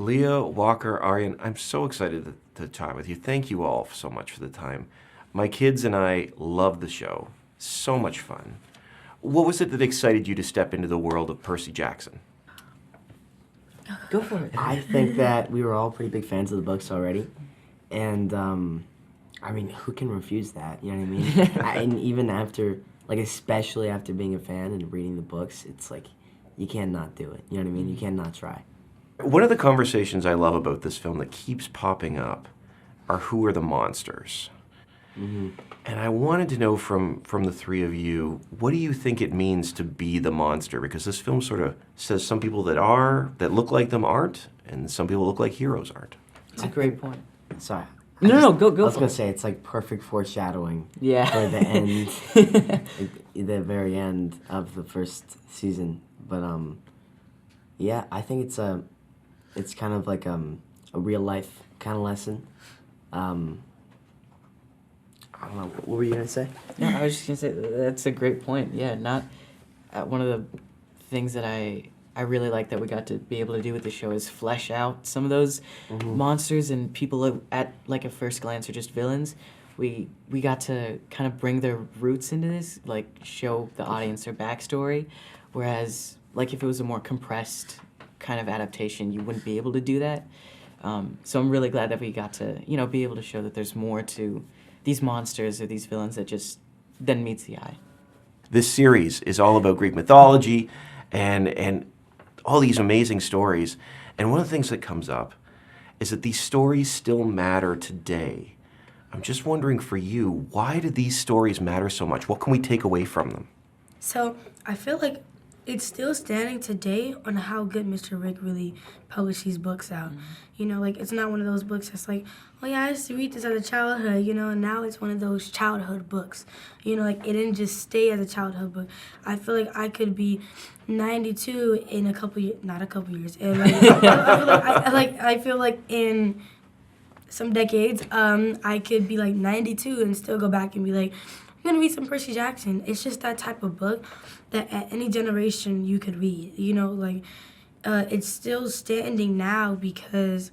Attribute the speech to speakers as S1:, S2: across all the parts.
S1: Leah, Walker, Aryan, I'm so excited to chat with you. Thank you all so much for the time. My kids and I love the show. So much fun. What was it that excited you to step into the world of Percy Jackson?
S2: Go for it.
S3: I think that we were all pretty big fans of the books already. And, I mean, who can refuse that? You know what I mean? And even after, like, especially after being a fan and reading the books, it's like, you can't not do it. You know what I mean? You can't not try.
S1: One of the conversations I love about this film that keeps popping up are who are the monsters?
S3: Mm-hmm.
S1: And I wanted to know from the three of you, what do you think it means to be the monster? Because this film sort of says some people that look like them aren't, and some people look like heroes aren't.
S2: It's a great point.
S3: Sorry.
S2: No, go
S3: I was
S2: for
S3: going
S2: it.
S3: to say, it's like perfect foreshadowing
S2: Yeah.
S3: for the end, the very end of the first season. But, yeah, I think it's kind of like a real life kind of lesson. I don't know, what were you going to say?
S2: No, I was just gonna say that's a great point. Yeah, not one of the things that I really like that we got to be able to do with the show is flesh out some of those monsters and people at like a first glance are just villains. We got to kind of bring their roots into this, like show the audience their backstory, whereas like if it was a more compressed kind of adaptation, you wouldn't be able to do that. So I'm really glad that we got to be able to show that there's more to these monsters or these villains that just then meets the eye.
S1: This series is all about Greek mythology and all these amazing stories. And one of the things that comes up is that these stories still matter today. I'm just wondering for you, why do these stories matter so much? What can we take away from them?
S4: So I feel like it's still standing today on how good Mr. Rick really published these books out. You know, like, it's not one of those books that's like, oh yeah, I used to read this as a childhood, and now it's one of those childhood books. Like, it didn't just stay as a childhood book. I feel like I could be 92 in a couple years, not a couple years, and like, I feel like in some decades, I could be like 92 and still go back and be like, I'm gonna read some Percy Jackson. It's just that type of book that at any generation you could read. It's still standing now because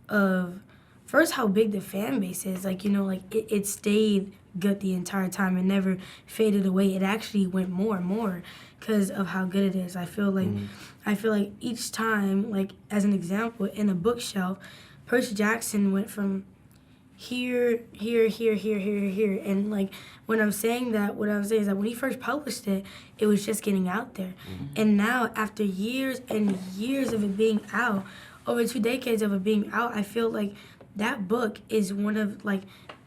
S4: of first how big the fan base is. It stayed good the entire time and never faded away. It actually went more and more because of how good it is. I feel like each time, like as an example, in a bookshelf, Percy Jackson went from here, and like when I'm saying that, what I'm saying is that when he first published it, it was just getting out there, and now after years and years of it being out, over 2 decades of it being out, I feel like that book is one of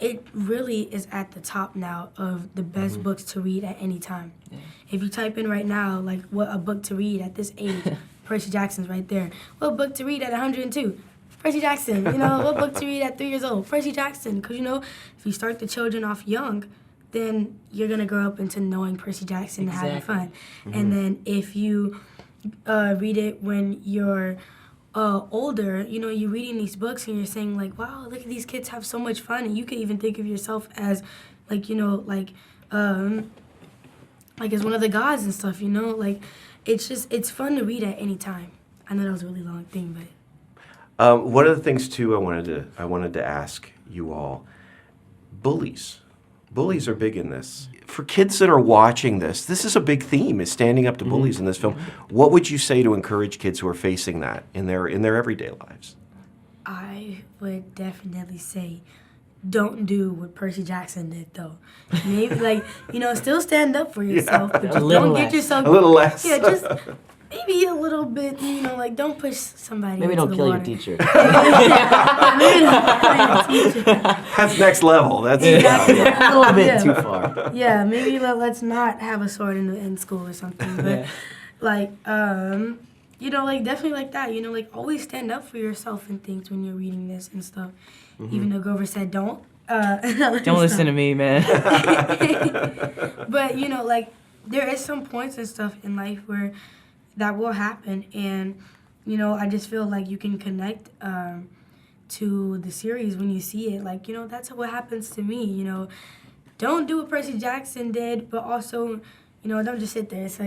S4: it really is at the top now of the best books to read at any time. Yeah. If you type in right now like what a book to read at this age, Percy Jackson's right there. What book to read at 102? Percy Jackson, what book to read at 3 years old? Percy Jackson, because, if you start the children off young, then you're going to grow up into knowing Percy Jackson and having fun. And then if you read it when you're older, you're reading these books and you're saying, like, wow, look at these kids have so much fun. And you could even think of yourself as, as one of the gods and stuff, it's fun to read at any time. I know that was a really long thing, but...
S1: One of the things too I wanted to ask you all, bullies. Bullies are big in this. For kids that are watching this is a big theme, is standing up to bullies in this film. What would you say to encourage kids who are facing that in their everyday lives?
S4: I would definitely say, don't do what Percy Jackson did, though. Maybe, still stand up for yourself, but just don't get yourself...
S1: A little less.
S4: Yeah, just... Maybe a little bit, don't push somebody
S3: Maybe
S4: into
S3: don't
S4: the
S3: kill
S4: water.
S3: your teacher.
S4: Maybe don't kill your teacher.
S1: That's next level. That's
S4: Exactly.
S3: A little bit too far.
S4: Yeah, maybe let's not have a sword in school or something. But, definitely like that. Always stand up for yourself and things when you're reading this and stuff. Even though Grover said don't.
S2: Don't listen to me, man.
S4: But, there is some points and stuff in life where that will happen, and I just feel like you can connect to the series when you see it. That's what happens to me. Don't do what Percy Jackson did, but also don't just sit there. So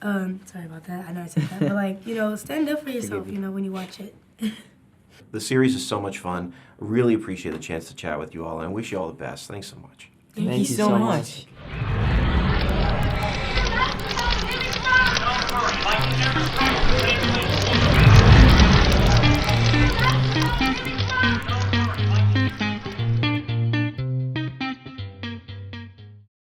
S4: Sorry about that. I know I said that, but like, you know, stand up for yourself. You know, when you watch it.
S1: The series is so much fun. Really appreciate the chance to chat with you all, and I wish you all the best. Thanks so much.
S2: Thank you so much.